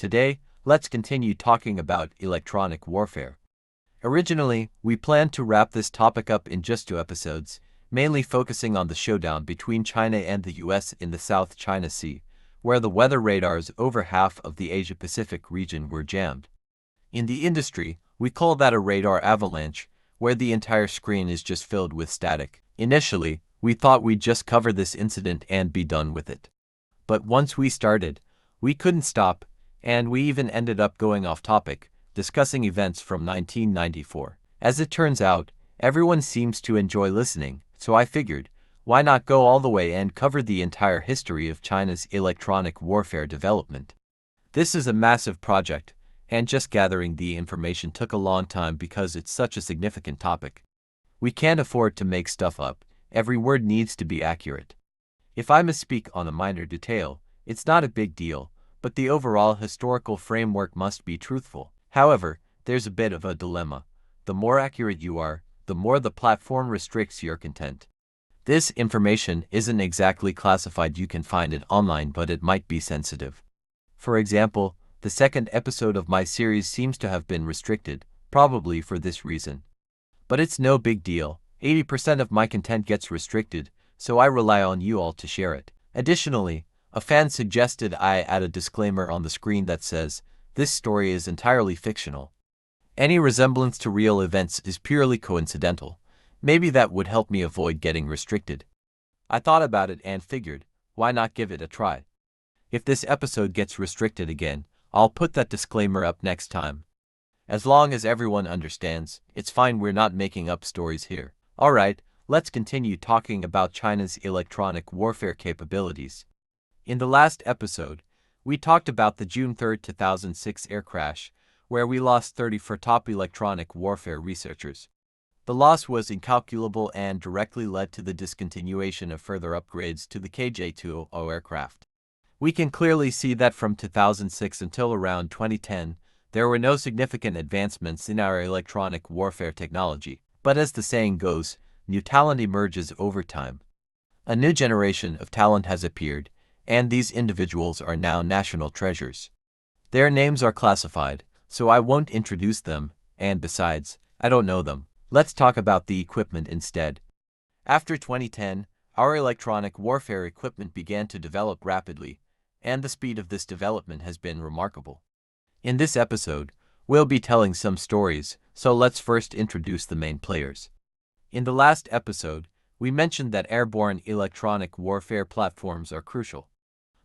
Today, let's continue talking about electronic warfare. Originally, we planned to wrap this topic up in just 2 episodes, mainly focusing on the showdown between China and the US in the South China Sea, where the weather radars over half of the Asia-Pacific region were jammed. In the industry, we call that a radar avalanche, where the entire screen is just filled with static. Initially, we thought we'd just cover this incident and be done with it. But once we started, we couldn't stop, and we even ended up going off topic, discussing events from 1994. As it turns out, everyone seems to enjoy listening, so I figured, why not go all the way and cover the entire history of China's electronic warfare development? This is a massive project, and just gathering the information took a long time because it's such a significant topic. We can't afford to make stuff up, every word needs to be accurate. If I misspeak on a minor detail, it's not a big deal, but the overall historical framework must be truthful. However, there's a bit of a dilemma. The more accurate you are, the more the platform restricts your content. This information isn't exactly classified. You can find it online, but it might be sensitive. For example, the second episode of my series seems to have been restricted, probably for this reason. But it's no big deal. 80% of my content gets restricted, so I rely on you all to share it. Additionally, a fan suggested I add a disclaimer on the screen that says, "This story is entirely fictional. Any resemblance to real events is purely coincidental." Maybe that would help me avoid getting restricted. I thought about it and figured, why not give it a try? If this episode gets restricted again, I'll put that disclaimer up next time. As long as everyone understands, it's fine. We're not making up stories here. Alright, let's continue talking about China's electronic warfare capabilities. In the last episode, we talked about the June 3, 2006 air crash, where we lost 34 top electronic warfare researchers. The loss was incalculable and directly led to the discontinuation of further upgrades to the KJ-200 aircraft. We can clearly see that from 2006 until around 2010, there were no significant advancements in our electronic warfare technology. But as the saying goes, new talent emerges over time. A new generation of talent has appeared, and these individuals are now national treasures. Their names are classified, so I won't introduce them, and besides, I don't know them. Let's talk about the equipment instead. After 2010, our electronic warfare equipment began to develop rapidly, and the speed of this development has been remarkable. In this episode, we'll be telling some stories, so let's first introduce the main players. In the last episode, we mentioned that airborne electronic warfare platforms are crucial.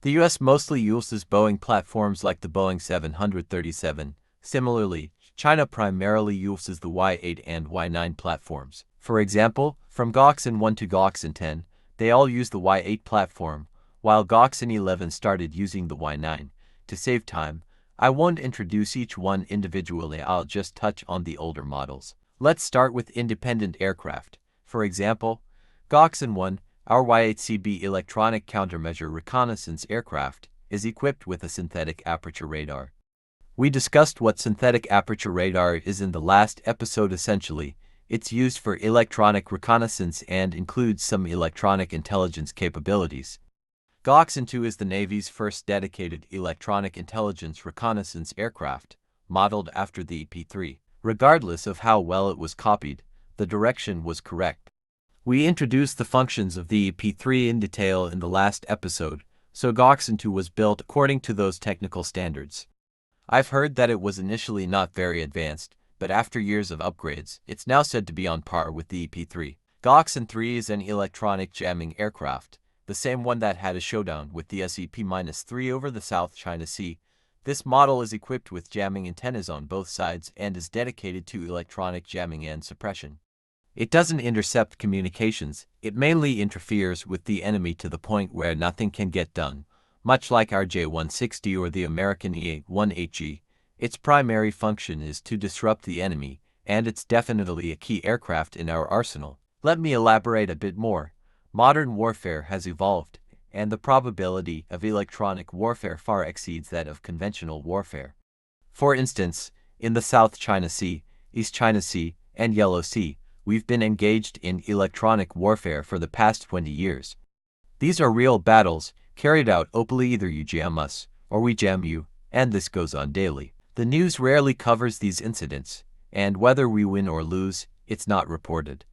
The US mostly uses Boeing platforms like the Boeing 737. Similarly, China primarily uses the Y-8 and Y-9 platforms. For example, from Goksun 1 to Goksun 10, they all use the Y-8 platform, while Goksun 11 started using the Y-9. To save time, I won't introduce each one individually. I'll just touch on the older models. Let's start with independent aircraft. For example, Goksun 1, our Y-8CB electronic countermeasure reconnaissance aircraft, is equipped with a synthetic aperture radar. We discussed what synthetic aperture radar is in the last episode. Essentially, it's used for electronic reconnaissance and includes some electronic intelligence capabilities. Goksun 2 is the Navy's first dedicated electronic intelligence reconnaissance aircraft, modeled after the EP-3. Regardless of how well it was copied, the direction was correct. We introduced the functions of the EP-3 in detail in the last episode, so Goksun 2 was built according to those technical standards. I've heard that it was initially not very advanced, but after years of upgrades, it's now said to be on par with the EP-3. Goksun 3 is an electronic jamming aircraft, the same one that had a showdown with the SEP-3 over the South China Sea. This model is equipped with jamming antennas on both sides and is dedicated to electronic jamming and suppression. It doesn't intercept communications, it mainly interferes with the enemy to the point where nothing can get done. Much like our J-160 or the American E-1HG, its primary function is to disrupt the enemy, and it's definitely a key aircraft in our arsenal. Let me elaborate a bit more. Modern warfare has evolved, and the probability of electronic warfare far exceeds that of conventional warfare. For instance, in the South China Sea, East China Sea, and Yellow Sea, we've been engaged in electronic warfare for the past 20 years. These are real battles, carried out openly. Either you jam us, or we jam you, And this goes on daily. The news rarely covers these incidents, and whether we win or lose, it's not reported.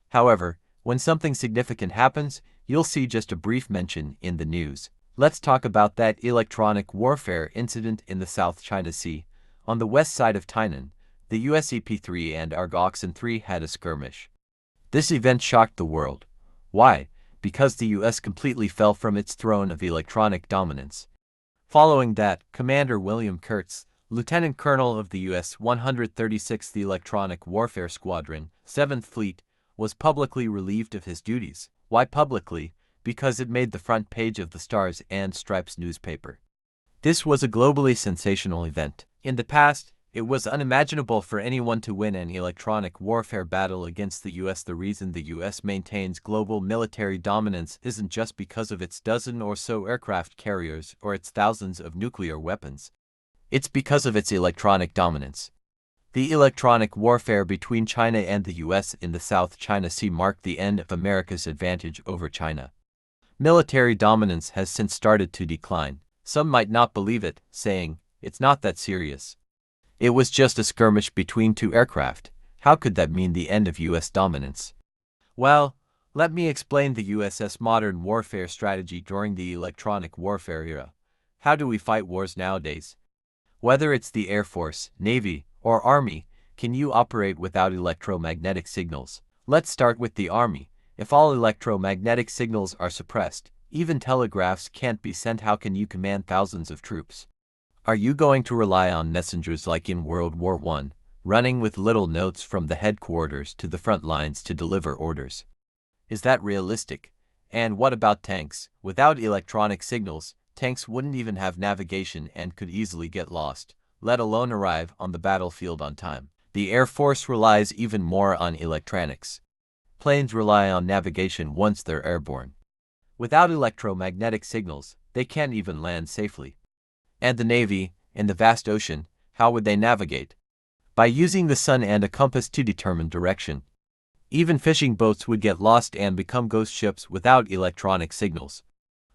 However, when something significant happens, you'll see just a brief mention in the news. Let's talk about that electronic warfare incident in the South China Sea. On the west side of Tainan, the US EP-3 and our Goxin-3 had a skirmish. This event shocked the world. Why? Because the US completely fell from its throne of electronic dominance. Following that, Commander William Kurtz, Lieutenant Colonel of the US 136th Electronic Warfare Squadron, 7th Fleet, was publicly relieved of his duties. Why publicly? Because it made the front page of the Stars and Stripes newspaper. This was a globally sensational event. In the past, it was unimaginable for anyone to win an electronic warfare battle against the US. The reason the US maintains global military dominance isn't just because of its dozen or so aircraft carriers or its thousands of nuclear weapons. It's because of its electronic dominance. The electronic warfare between China and the US in the South China Sea marked the end of America's advantage over China. Military dominance has since started to decline. Some might not believe it, saying, "It's not that serious. It was just a skirmish between two aircraft. How could that mean the end of US dominance?" Well, let me explain the US's modern warfare strategy during the electronic warfare era. How do we fight wars nowadays? Whether it's the Air Force, Navy, or Army, can you operate without electromagnetic signals? Let's start with the Army. If all electromagnetic signals are suppressed, even telegraphs can't be sent. How can you command thousands of troops? Are you going to rely on messengers like in World War I, running with little notes from the headquarters to the front lines to deliver orders? Is that realistic? And what about tanks? Without electronic signals, tanks wouldn't even have navigation and could easily get lost, let alone arrive on the battlefield on time. The Air Force relies even more on electronics. Planes rely on navigation once they're airborne. Without electromagnetic signals, they can't even land safely. And the Navy, in the vast ocean, how would they navigate? By using the sun and a compass to determine direction. Even fishing boats would get lost and become ghost ships without electronic signals.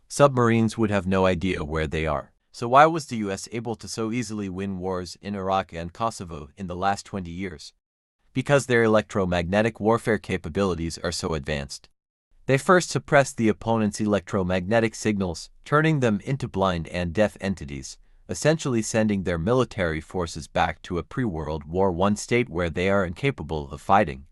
Submarines would have no idea where they are. So why was the US able to so easily win wars in Iraq and Kosovo in the last 20 years? Because their electromagnetic warfare capabilities are so advanced. They first suppressed the opponent's electromagnetic signals, turning them into blind and deaf entities, essentially sending their military forces back to a pre-World War I state where they are incapable of fighting.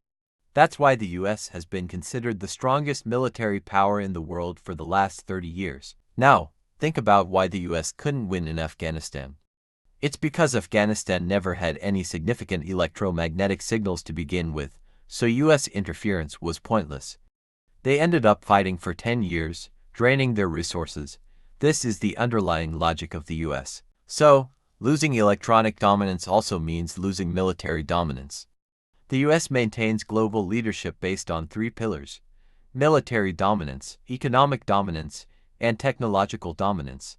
That's why the US has been considered the strongest military power in the world for the last 30 years. Now, think about why the US couldn't win in Afghanistan. It's because Afghanistan never had any significant electromagnetic signals to begin with, so US interference was pointless. They ended up fighting for 10 years, draining their resources. This is the underlying logic of the US. So, losing electronic dominance also means losing military dominance. The US maintains global leadership based on three pillars: military dominance, economic dominance, and technological dominance.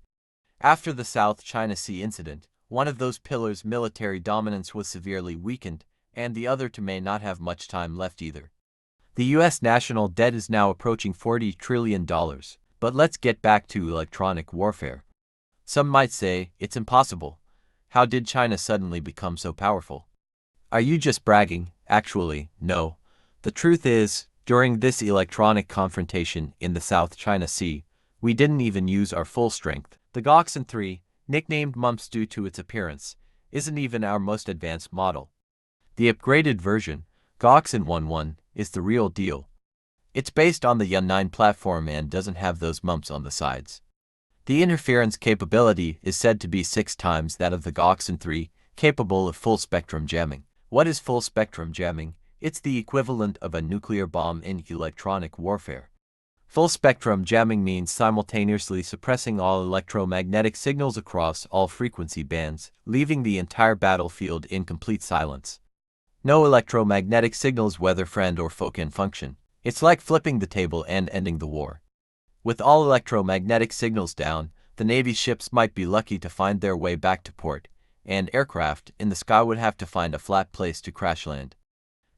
After the South China Sea incident, one of those pillars, military dominance, was severely weakened, and the other two may not have much time left either. The US national debt is now approaching $40 trillion, but let's get back to electronic warfare. Some might say, it's impossible. How did China suddenly become so powerful? Are you just bragging? Actually, no. The truth is, during this electronic confrontation in the South China Sea, we didn't even use our full strength. The Goxin-3, nicknamed Mumps due to its appearance, isn't even our most advanced model. The upgraded version, Goxin-11, is the real deal. It's based on the Yun-9 platform and doesn't have those mumps on the sides. The interference capability is said to be 6 times that of the Goxin-3, capable of full-spectrum jamming. What is full-spectrum jamming? It's the equivalent of a nuclear bomb in electronic warfare. Full-spectrum jamming means simultaneously suppressing all electromagnetic signals across all frequency bands, leaving the entire battlefield in complete silence. No electromagnetic signals, whether friend or foe, can function. It's like flipping the table and ending the war. With all electromagnetic signals down, the Navy ships might be lucky to find their way back to port, and aircraft in the sky would have to find a flat place to crash land.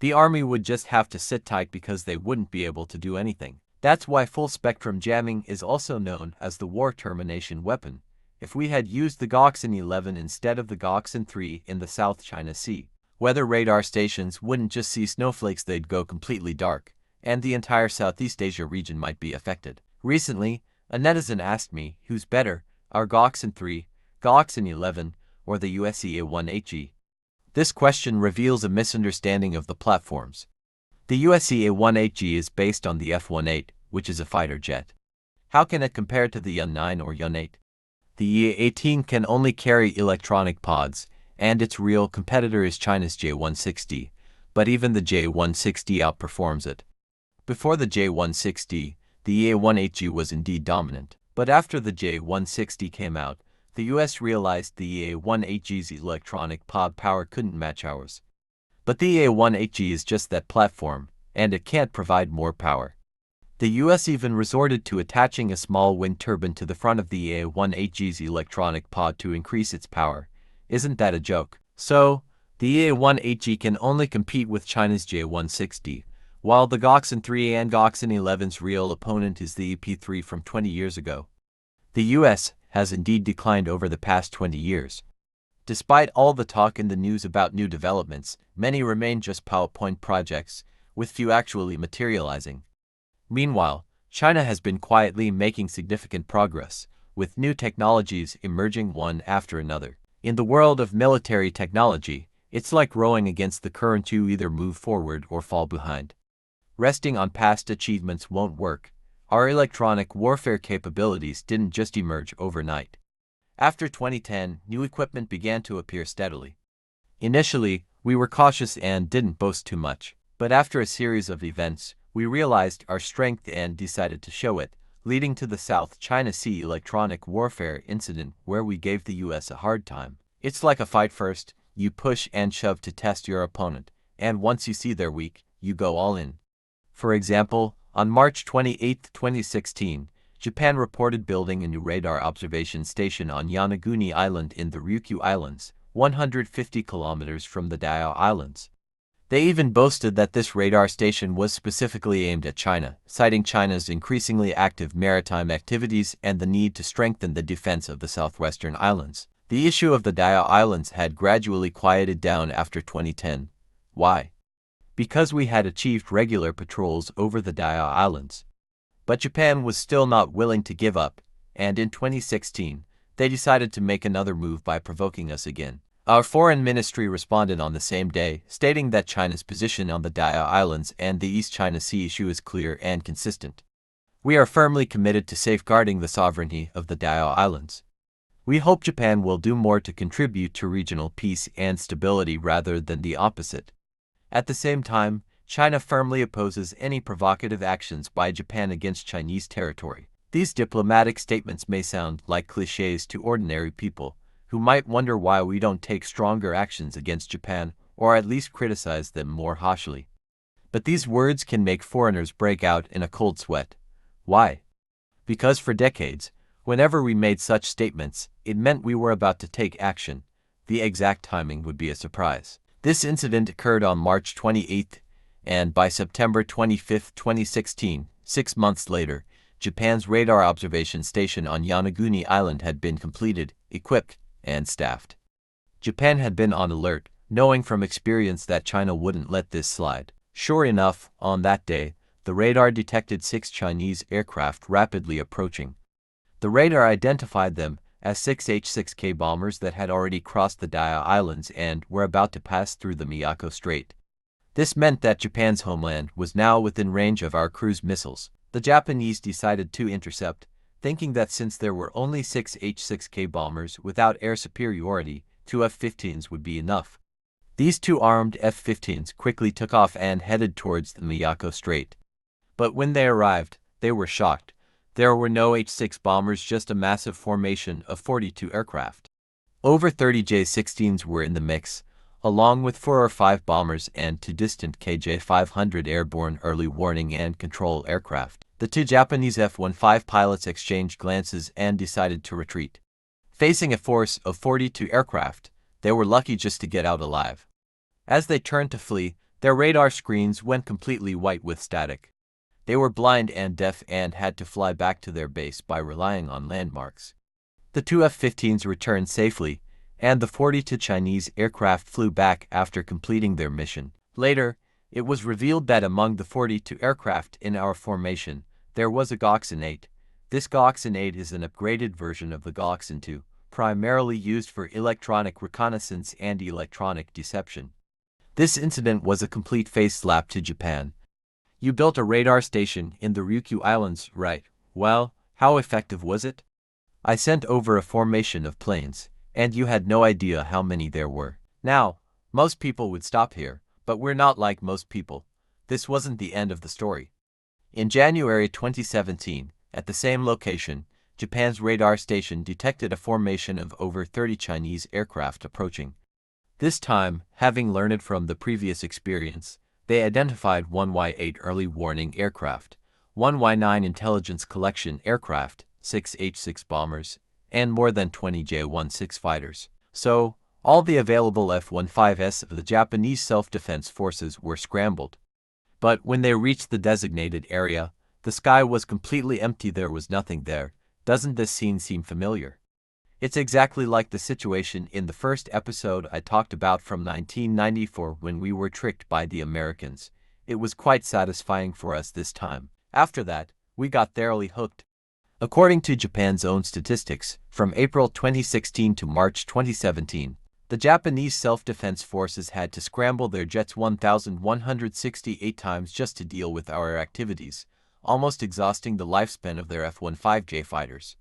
The Army would just have to sit tight because they wouldn't be able to do anything. That's why full-spectrum jamming is also known as the war termination weapon. if we had used the Goksan 11 instead of the Goksan 3 in the South China Sea. Weather radar stations wouldn't just see snowflakes, they'd go completely dark, and the entire Southeast Asia region might be affected. Recently, a netizen asked me, who's better, our Goksan 3, Goksan 11, or the USEA-1HE? This question reveals a misunderstanding of the platforms. The USEA-1HE is based on the F-18, which is a fighter jet. How can it compare to the Yun-9 or Yun-8? The EA-18 can only carry electronic pods, and its real competitor is China's J-160, but even the J-160 outperforms it. Before the J-160, the EA-1HE was indeed dominant, but after the J-160 came out, the US realized the EA-1HE's electronic pod power couldn't match ours. But the EA-1HE is just that platform, and it can't provide more power. The US even resorted to attaching a small wind turbine to the front of the EA-1HE's electronic pod to increase its power. Isn't that a joke? So, the EA-1HE can only compete with China's J-160, while the Goksan 3 and Goksan 11's real opponent is the EP-3 from 20 years ago. The US has indeed declined over the past 20 years. Despite all the talk in the news about new developments, many remain just PowerPoint projects, with few actually materializing. Meanwhile, China has been quietly making significant progress, with new technologies emerging one after another. In the world of military technology, it's like rowing against the current. You either move forward or fall behind. Resting on past achievements won't work. Our electronic warfare capabilities didn't just emerge overnight. After 2010, new equipment began to appear steadily. Initially, we were cautious and didn't boast too much, but after a series of events, we realized our strength and decided to show it, leading to the South China Sea electronic warfare incident where we gave the US a hard time. It's like a fight first, you push and shove to test your opponent, and once you see they're weak, you go all in. For example, on March 28, 2016, Japan reported building a new radar observation station on Yonaguni Island in the Ryukyu Islands, 150 kilometers from the Diao Islands. They even boasted that this radar station was specifically aimed at China, citing China's increasingly active maritime activities and the need to strengthen the defense of the southwestern islands. The issue of the Diao Islands had gradually quieted down after 2010. Why? Because we had achieved regular patrols over the Diao Islands. But Japan was still not willing to give up, and in 2016, they decided to make another move by provoking us again. Our foreign ministry responded on the same day, stating that China's position on the Diao Islands and the East China Sea issue is clear and consistent. We are firmly committed to safeguarding the sovereignty of the Diao Islands. We hope Japan will do more to contribute to regional peace and stability rather than the opposite. At the same time, China firmly opposes any provocative actions by Japan against Chinese territory. These diplomatic statements may sound like cliches to ordinary people, who might wonder why we don't take stronger actions against Japan, or at least criticize them more harshly. But these words can make foreigners break out in a cold sweat. Why? Because for decades, whenever we made such statements, it meant we were about to take action. The exact timing would be a surprise. This incident occurred on March 28, and by September 25, 2016, 6 months later, Japan's radar observation station on Yonaguni Island had been completed, equipped, and staffed. Japan had been on alert, knowing from experience that China wouldn't let this slide. Sure enough, on that day, the radar detected 6 Chinese aircraft rapidly approaching. The radar identified them as 6 H-6K bombers that had already crossed the Diao Islands and were about to pass through the Miyako Strait. This meant that Japan's homeland was now within range of our cruise missiles. The Japanese decided to intercept, thinking that since there were only 6 H-6K bombers without air superiority, 2 F-15s would be enough. These 2 armed F-15s quickly took off and headed towards the Miyako Strait. But when they arrived, they were shocked. There were no H-6 bombers, just a massive formation of 42 aircraft. Over 30 J-16s were in the mix, along with 4 or 5 bombers and 2 distant KJ-500 airborne early warning and control aircraft. The 2 Japanese F-15 pilots exchanged glances and decided to retreat. Facing a force of 42 aircraft, they were lucky just to get out alive. As they turned to flee, their radar screens went completely white with static. They were blind and deaf and had to fly back to their base by relying on landmarks. The two F-15s returned safely, and the 42 Chinese aircraft flew back after completing their mission. Later, it was revealed that among the 42 aircraft in our formation, there was a Galaxin 8. This Galaxin 8 is an upgraded version of the Galaxin 2, primarily used for electronic reconnaissance and electronic deception. This incident was a complete face slap to Japan. You built a radar station in the Ryukyu Islands, right? Well, how effective was it? I sent over a formation of planes, and you had no idea how many there were. Now, most people would stop here, but we're not like most people. This wasn't the end of the story. In January 2017, at the same location, Japan's radar station detected a formation of over 30 Chinese aircraft approaching. This time, having learned from the previous experience, they identified one Y-8 early warning aircraft, one Y-9 intelligence collection aircraft, 6 H-6 bombers, and more than 20 J-16 fighters. So, all the available F-15s of the Japanese self-defense forces were scrambled. But when they reached the designated area, the sky was completely empty. There was nothing there. Doesn't this scene seem familiar? It's exactly like the situation in the first episode I talked about from 1994 when we were tricked by the Americans. It was quite satisfying for us this time. After that, we got thoroughly hooked. According to Japan's own statistics, from April 2016 to March 2017, the Japanese self-defense forces had to scramble their jets 1,168 times just to deal with our activities, almost exhausting the lifespan of their F-15J fighters.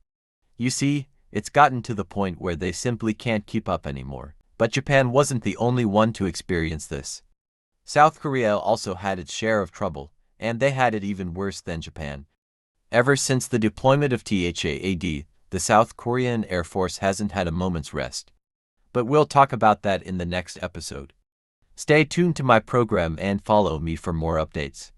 You see, it's gotten to the point where they simply can't keep up anymore. But Japan wasn't the only one to experience this. South Korea also had its share of trouble, and they had it even worse than Japan. Ever since the deployment of THAAD, the South Korean Air Force hasn't had a moment's rest. But we'll talk about that in the next episode. Stay tuned to my program and follow me for more updates.